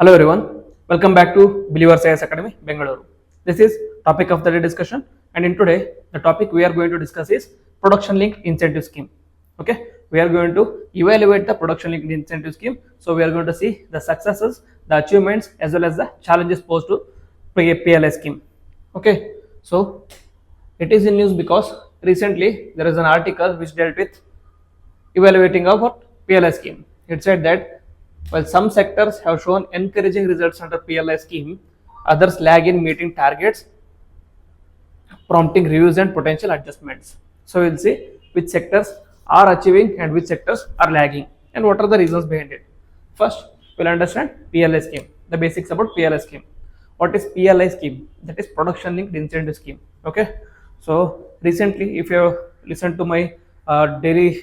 Hello everyone, welcome back to Believer Science Academy, Bengaluru. This is topic of the day discussion, and in today the topic we are going to discuss is production linked incentive scheme. Okay, we are going to evaluate the production linked incentive scheme. So we are going to see the successes, the achievements, as well as the challenges posed to PLI scheme. Okay, so it is in news because recently there is an article which dealt with evaluating about PLI scheme. It said that while some sectors have shown encouraging results under PLI scheme, others lag in meeting targets, prompting reviews and potential adjustments. So we'll see which sectors are achieving and which sectors are lagging and what are the reasons behind it. First, we'll understand PLI scheme, the basics about PLI scheme. What is PLI scheme? That is production linked incentive scheme. Okay. So recently, if you have listened to my daily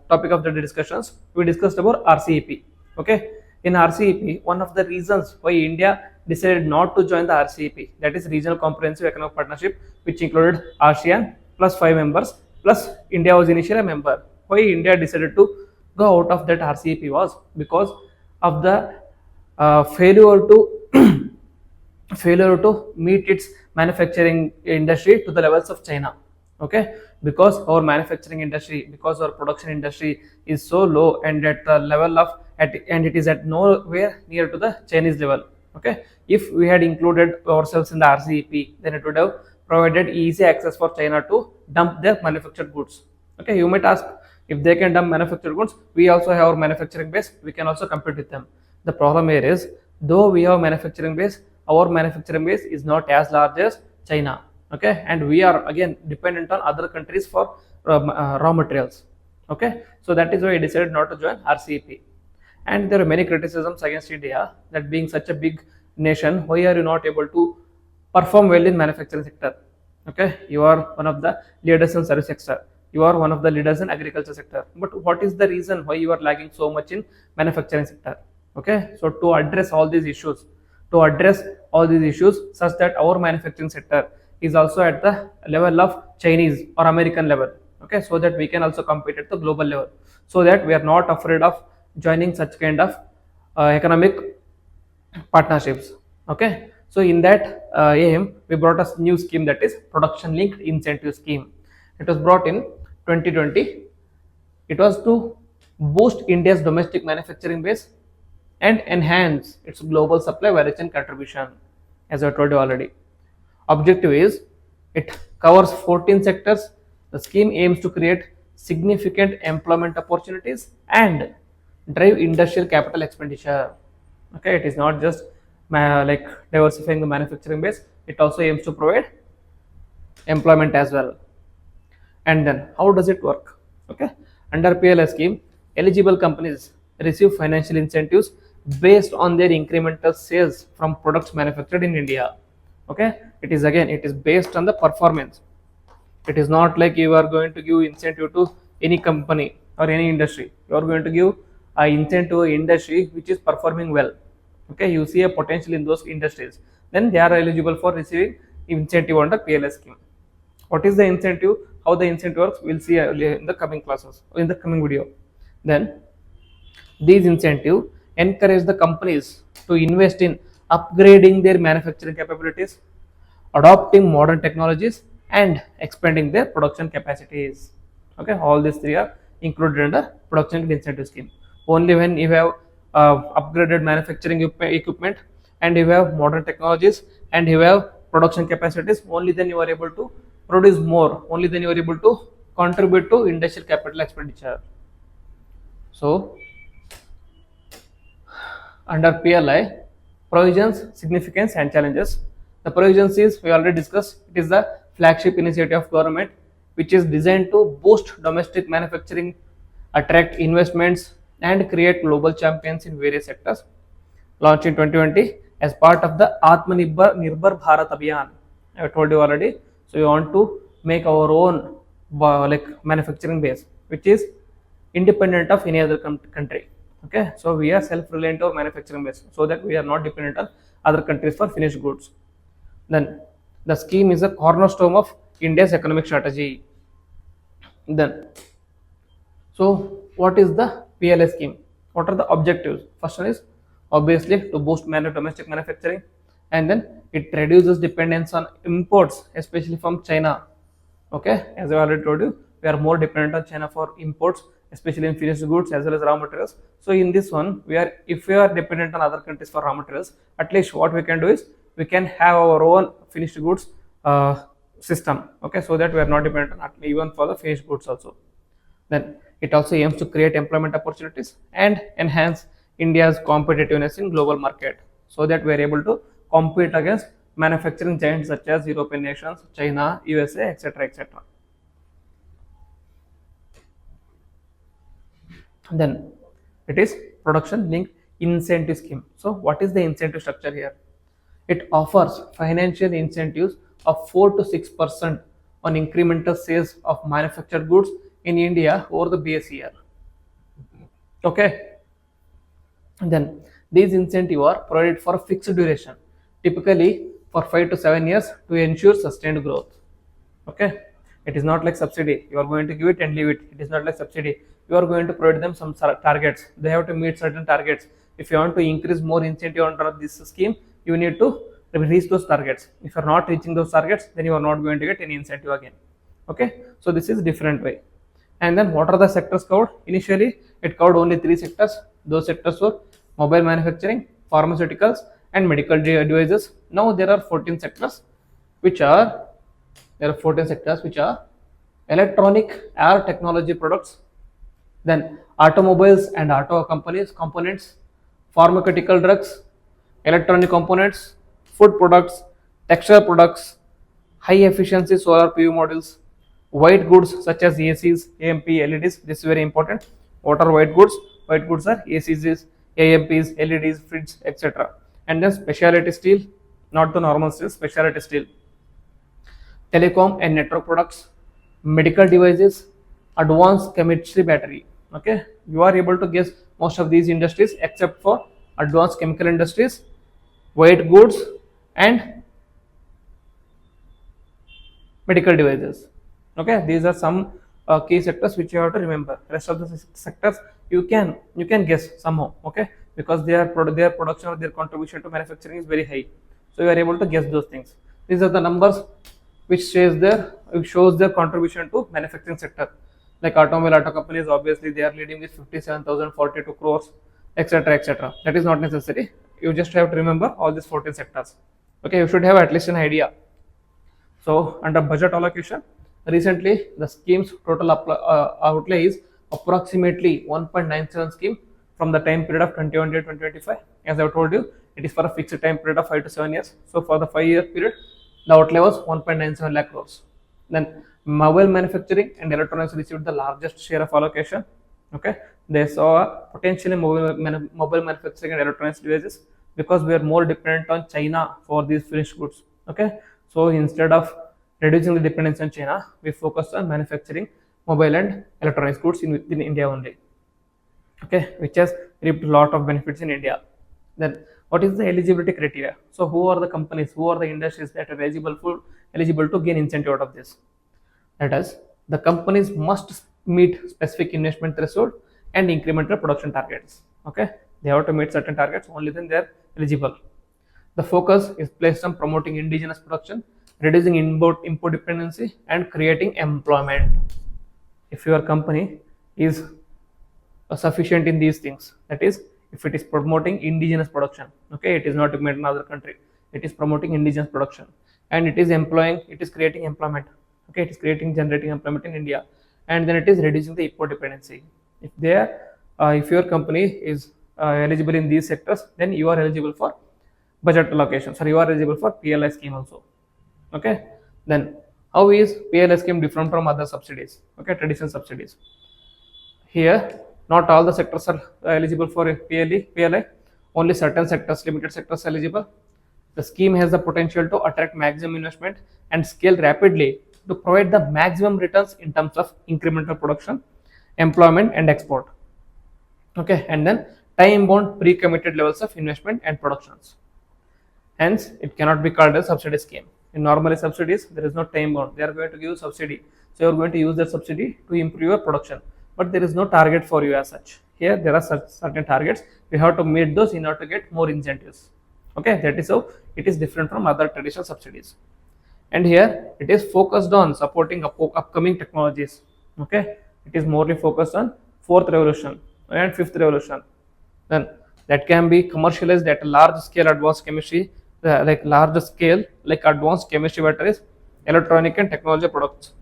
topic of the discussions, we discussed about RCEP. Okay, in RCEP, one of the reasons why India decided not to join the RCEP, that is Regional Comprehensive Economic Partnership, which included ASEAN plus 5 members, plus India was initially a member. Why India decided to go out of that RCEP was because of the failure to failure to meet its manufacturing industry to the levels of China. Okay, because our manufacturing industry, because our production industry is so low and at the level of and it is at nowhere near to the Chinese level. Okay, if we had included ourselves in the RCEP, then it would have provided easy access for China to dump their manufactured goods. Okay, you might ask, if they can dump manufactured goods, we also have our manufacturing base, we can also compete with them. The problem here is, though we have manufacturing base, our manufacturing base is not as large as China. Okay, and we are again dependent on other countries for raw materials. Okay, so that is why I decided not to join RCEP. And there are many criticisms against India, that being such a big nation, why are you not able to perform well in manufacturing sector? Okay, you are one of the leaders in service sector, you are one of the leaders in agriculture sector, but what is the reason why you are lagging so much in manufacturing sector? Okay, so to address all these issues, such that our manufacturing sector is also at the level of Chinese or American level. Okay, so that we can also compete at the global level, so that we are not afraid of joining such kind of economic partnerships. Okay, so in that aim, we brought a new scheme, that is production linked incentive scheme. It was brought in 2020. It was to boost India's domestic manufacturing base and enhance its global supply value chain contribution, as I told you already. Objective is, it covers 14 sectors. The scheme aims to create significant employment opportunities and drive industrial capital expenditure. Okay, it is not just like diversifying the manufacturing base, it also aims to provide employment as well. And then how does it work? Okay, under PLI scheme, eligible companies receive financial incentives based on their incremental sales from products manufactured in India. Okay, it is based on the performance. It is not like you are going to give incentive to any company or any industry. You are going to give an incentive to industry which is performing well. Okay, you see a potential in those industries, then they are eligible for receiving incentive under PLI scheme. What is the incentive? How the incentive works? We'll see in the coming classes, in the coming video. Then these incentives encourage the companies to invest in upgrading their manufacturing capabilities, adopting modern technologies, and expanding their production capacities. Okay, all these three are included under production incentive scheme. Only when you have upgraded manufacturing equipment, and you have modern technologies, and you have production capacities, only then you are able to produce more, only then you are able to contribute to industrial capital expenditure. So under PLI, provisions, significance and challenges. The provisions is, we already discussed, it is the flagship initiative of government which is designed to boost domestic manufacturing, attract investments and create global champions in various sectors. Launched in 2020 as part of the Atmanirbhar Bharat Abhiyan. I told you already. So we want to make our own like manufacturing base which is independent of any other country. Okay, so we are self-reliant on manufacturing base, so that we are not dependent on other countries for finished goods. Then the scheme is a cornerstone of India's economic strategy. Then, so what is the PLI scheme? What are the objectives? First one is obviously to boost domestic manufacturing, and then it reduces dependence on imports, especially from China. Okay, as I already told you, we are more dependent on China for imports, especially in finished goods as well as raw materials. So in this one, if we are dependent on other countries for raw materials, at least what we can do is we can have our own finished goods system. Okay, so that we are not dependent on even for the finished goods also. Then it also aims to create employment opportunities and enhance India's competitiveness in global market, so that we are able to compete against manufacturing giants such as European nations, China, USA, etc. etc. Then it is production linked incentive scheme. So what is the incentive structure here? It offers financial incentives of 4 to 6% on incremental sales of manufactured goods in India over the base year. Okay. Then these incentives are provided for a fixed duration, typically for 5 to 7 years, to ensure sustained growth. Okay, it is not like subsidy. You are going to give it and leave it. It is not like subsidy. You are going to provide them some targets. They have to meet certain targets. If you want to increase more incentive under this scheme, you need to reach those targets. If you are not reaching those targets, then you are not going to get any incentive again. Okay, so this is different way. And then what are the sectors covered? Initially, it covered only 3 sectors. Those sectors were mobile manufacturing, pharmaceuticals, and medical devices. Now there are 14 sectors, which are electronic air technology products, then automobiles and auto companies components, pharmaceutical drugs, electronic components, food products, textile products, high efficiency solar PV modules, white goods such as ACs, AMP, LEDs. This is very important. What are white goods? White goods are ACs, AMPs, LEDs, fridges, etc. And then specialty steel, not the normal steel, specialty steel, telecom and network products, medical devices, advanced chemistry battery. Okay, you are able to guess most of these industries except for advanced chemical industries, white goods, and medical devices. Okay, these are some key sectors which you have to remember. Rest of the sectors you can guess somehow. Okay, because their production or their contribution to manufacturing is very high, so you are able to guess those things. These are the numbers which shows their contribution to manufacturing sector. Like auto companies, obviously they are leading with 57,042 crores, etc. etc. That is not necessary. You just have to remember all these 14 sectors. Okay, you should have at least an idea. So under budget allocation, recently the scheme's total outlay is approximately 1.97 scheme from the time period of 21 to 2025. As I have told you, it is for a fixed time period of 5 to 7 years. So for the 5-year period, the outlay was 1.97 lakh crores. Then mobile manufacturing and electronics received the largest share of allocation. Okay, they saw potentially mobile manufacturing and electronics devices because we are more dependent on China for these finished goods. Okay, so instead of reducing the dependence on China, we focus on manufacturing mobile and electronics goods within India only. Okay, which has reaped a lot of benefits in India. Then what is the eligibility criteria? So who are the companies, who are the industries that are eligible to gain incentive out of this? That is, the companies must meet specific investment threshold and incremental production targets. Okay, they have to meet certain targets, only then they are eligible. The focus is placed on promoting indigenous production, reducing import dependency, and creating employment. If your company is sufficient in these things, that is, if it is promoting indigenous production, okay, it is not made in another country, it is promoting indigenous production, and it is creating employment. Okay, it is generating employment in India, and then it is reducing the import dependency. If your company is eligible in these sectors, then you are eligible for budget allocation. So you are eligible for PLI scheme also. Okay, then how is PLI scheme different from other subsidies? Okay, traditional subsidies. Here, not all the sectors are eligible for PLI. Only certain sectors, limited sectors, are eligible. The scheme has the potential to attract maximum investment and scale rapidly to provide the maximum returns in terms of incremental production, employment, and export. Okay, and then time-bound pre-committed levels of investment and productions. Hence, it cannot be called a subsidy scheme. In normally subsidies, there is no time bound. They are going to give subsidy, so you are going to use that subsidy to improve your production, but there is no target for you as such. Here there are certain targets. We have to meet those in order to get more incentives. Okay, that is how it is different from other traditional subsidies. And here it is focused on supporting upcoming technologies. Okay, it is morely focused on fourth revolution and fifth revolution. Then that can be commercialized at a large scale advanced chemistry, like large scale, like advanced chemistry batteries, electronic and technology products.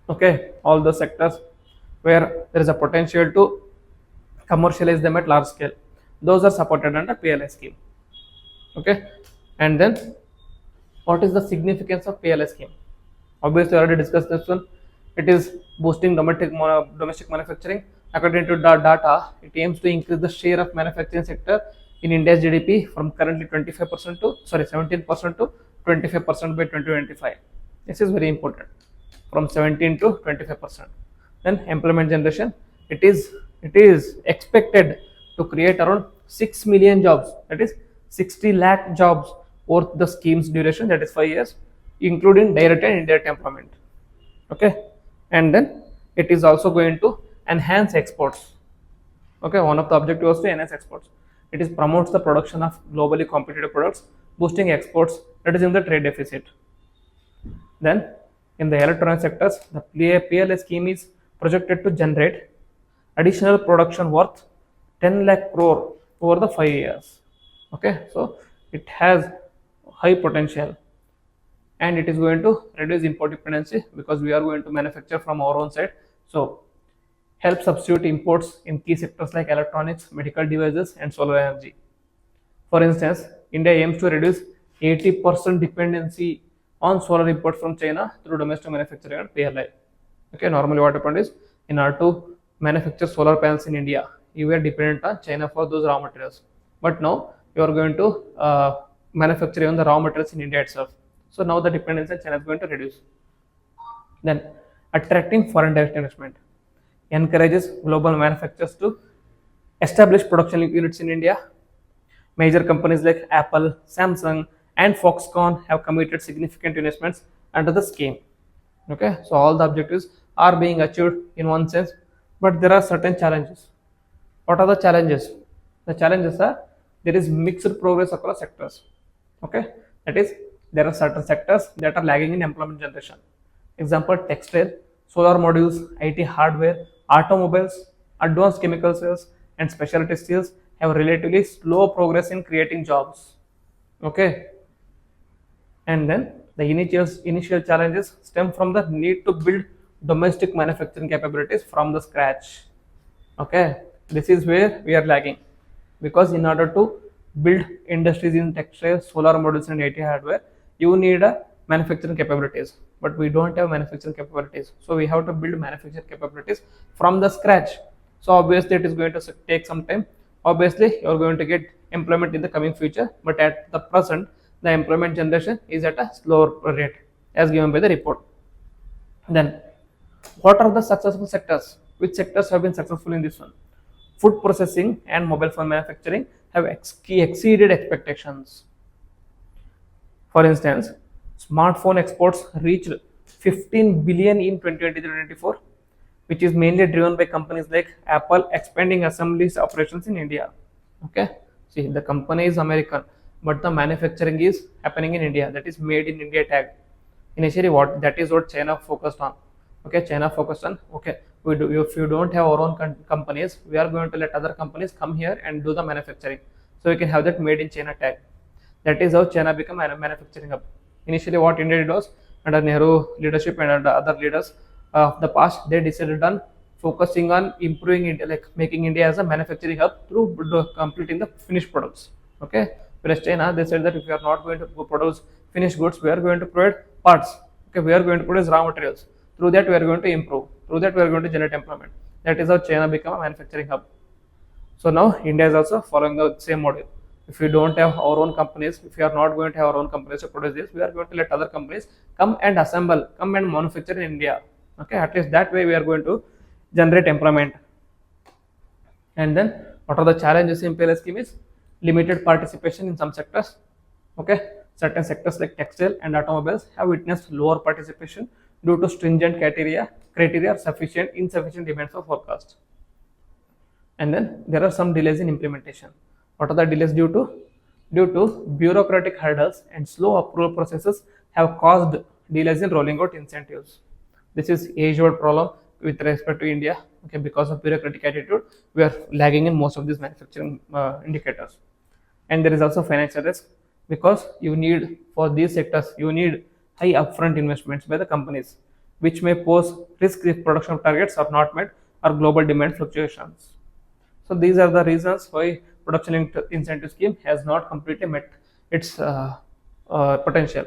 Okay, all the sectors where there is a potential to commercialize them at large scale, those are supported under PLI scheme. Okay, and then what is the significance of PLI scheme? Obviously, already discussed this one. It is boosting domestic manufacturing. According to the data, it aims to increase the share of manufacturing sector in India's GDP from currently 25% to 17% to 25% by 2025. This is very important. From 17 to 25%. Then employment generation. It is expected to create around 6 million jobs. That is 60 lakh jobs over the scheme's duration. That is 5 years, including direct and indirect employment. Okay, and then it is also going to enhance exports. Okay, one of the objectives was to enhance exports. It is promotes the production of globally competitive products, boosting exports, reducing the trade deficit. Then in the electronic sectors, the PLI scheme is projected to generate additional production worth 10 lakh crore over the 5 years. Okay, so it has high potential, and it is going to reduce import dependency because we are going to manufacture from our own side. So help substitute imports in key sectors like electronics, medical devices, and solar energy. For instance, India aims to reduce 80% dependency on solar imports from China through domestic manufacturing and PLI. Okay, normally what happened is, in order to manufacture solar panels in India, you were dependent on China for those raw materials. But now you are going to manufacture even the raw materials in India itself. So now the dependence on China is going to reduce. Then attracting foreign direct investment encourages global manufacturers to establish production units in India. Major companies like Apple, Samsung, and Foxconn have committed significant investments under the scheme. Okay, so all the objectives are being achieved in one sense, but there are certain challenges. What are the challenges? The challenges are there is mixed progress across sectors. Okay, that is, there are certain sectors that are lagging in employment generation. Example, textile, solar modules, IT hardware, automobiles, advanced chemical sales, and specialty steels have relatively slow progress in creating jobs. Okay, and then the initial challenges stem from the need to build domestic manufacturing capabilities from the scratch. Okay, this is where we are lagging, because in order to build industries in textiles, solar modules, and IT hardware, you need a manufacturing capabilities, but we don't have manufacturing capabilities, so we have to build manufacturing capabilities from the scratch. So obviously it is going to take some time. Obviously you are going to get employment in the coming future, but at the present the employment generation is at a slower rate as given by the report. Then what are the successful sectors? Which sectors have been successful in this one? Food processing and mobile phone manufacturing have exceeded expectations. For instance, smartphone exports reached 15 billion in 2023-24, which is mainly driven by companies like Apple expanding assemblies operations in India. Okay, see, the company is American, but the manufacturing is happening in India. That is made in India tag. Initially, that is what China focused on. Okay, China focused on, okay, if you don't have our own companies, we are going to let other companies come here and do the manufacturing, so we can have that made in China tag. That is how China became a manufacturing hub. Initially, what India did was, under Nehru leadership and under other leaders of the past, they decided on focusing on improving India, like making India as a manufacturing hub through completing the finished products. Okay, whereas China, they said that if we are not going to produce finished goods, we are going to provide parts. Okay, we are going to produce raw materials. Through that, we are going to improve. Through that, we are going to generate employment. That is how China became a manufacturing hub. So now India is also following the same model. If we don't have our own companies, if we are not going to have our own companies to produce this, we are going to let other companies come and assemble, come and manufacture in India. Okay, at least that way we are going to generate employment. And then what are the challenges in PLI scheme is limited participation in some sectors. Okay, certain sectors like textile and automobiles have witnessed lower participation due to stringent criteria insufficient demand for forecast. And then there are some delays in implementation. What are the delays due to? Due to bureaucratic hurdles and slow approval processes have caused delays in rolling out incentives. This is age-old problem with respect to India. Okay, because of bureaucratic attitude, we are lagging in most of these manufacturing indicators. And there is also financial risk, because you need, for these sectors, you need high upfront investments by the companies, which may pose risk if production targets are not met or global demand fluctuations. So these are the reasons why production linked incentive scheme has not completely met its potential.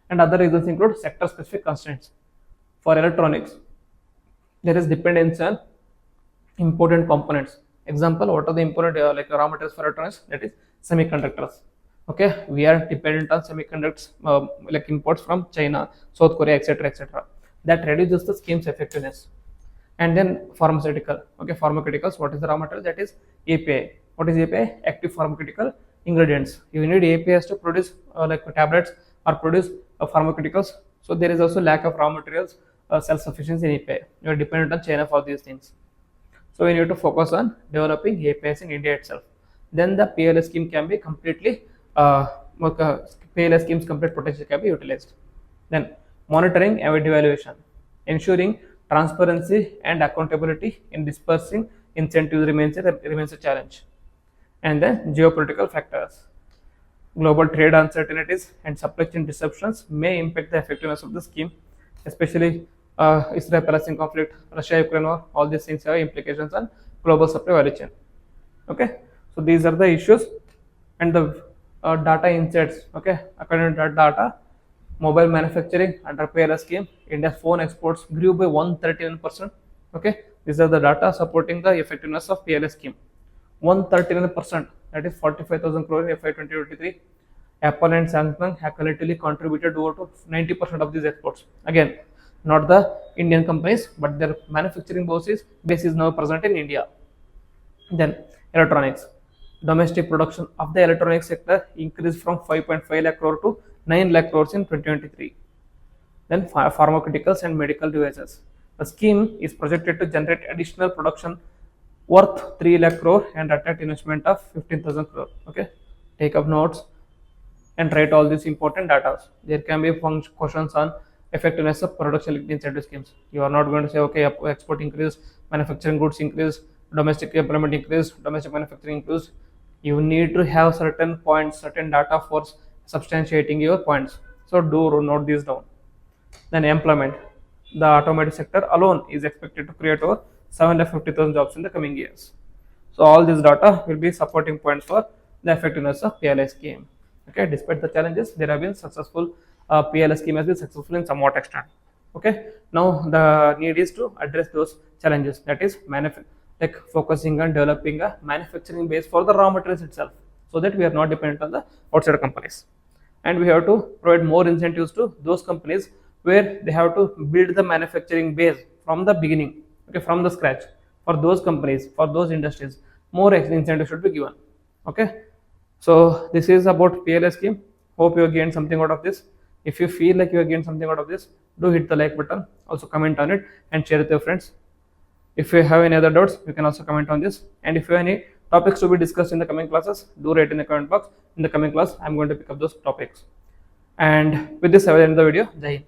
And other reasons include sector specific constraints. For electronics, there is dependence on important components. Example, what are the important like raw materials for electronics? That is semiconductors. Okay, we are dependent on semiconductors like imports from China, South Korea, etc., etc. That reduces the scheme's effectiveness. And then pharmaceutical. Okay, pharmaceuticals. What is the raw material? That is API. What is API? Active pharmaceutical ingredients. You need APIs to produce like tablets or produce pharmaceuticals. So there is also lack of raw materials, self-sufficiency in API. You are dependent on China for these things. So we need to focus on developing APIs in India itself. Then the PLI scheme can be completely, PLI scheme's complete potential can be utilized. Then monitoring and evaluation, ensuring transparency and accountability in dispersing incentives remains a challenge. And then geopolitical factors. Global trade uncertainties and supply chain disruptions may impact the effectiveness of the scheme, especially Israel-Palestine conflict, Russia-Ukraine war. All these things have implications on global supply value chain. Okay, so these are the issues. And the data insights. Okay, according to that data, mobile manufacturing under PLI scheme, India's phone exports grew by 139%. Okay, these are the data supporting the effectiveness of PLI scheme. 139%, that is 45,000 crore in FY 2023. Apple and Samsung have collectively contributed over to 90% of these exports. Again, not the Indian companies, but their manufacturing base is now present in India. Then electronics. Domestic production of the electronics sector increased from 5.5 lakh crore to 9 lakh crores in 2023. Then pharmaceuticals and medical devices. The scheme is projected to generate additional production worth 3 lakh crore and attract investment of 15,000 crore. Okay, take up notes and write all these important data. There can be questions on effectiveness of production linked incentive schemes. You are not going to say, okay, export increase, manufacturing goods increase, domestic employment increase, domestic manufacturing increase. You need to have certain points, certain data for substantiating your points. So do note these down. Then employment. The automotive sector alone is expected to create over 750,000 jobs in the coming years. So all this data will be supporting points for the effectiveness of PLI scheme. Okay, despite the challenges, there have been successful. PLI scheme has been successful in somewhat extent. Okay, now the need is to address those challenges. That is like focusing on developing a manufacturing base for the raw materials itself, so that we are not dependent on the outside companies. And we have to provide more incentives to those companies where they have to build the manufacturing base from the beginning, okay, from the scratch. For those companies, for those industries, more incentives should be given. Okay, so this is about PLI scheme. Hope you have gained something out of this. If you feel like you have gained something out of this, do hit the like button, also comment on it and share with your friends. If you have any other doubts, you can also comment on this. And if you have any topics to be discussed in the coming classes, do write in the comment box. In the coming class, I'm going to pick up those topics. And with this, I will end the video. Jai Hind.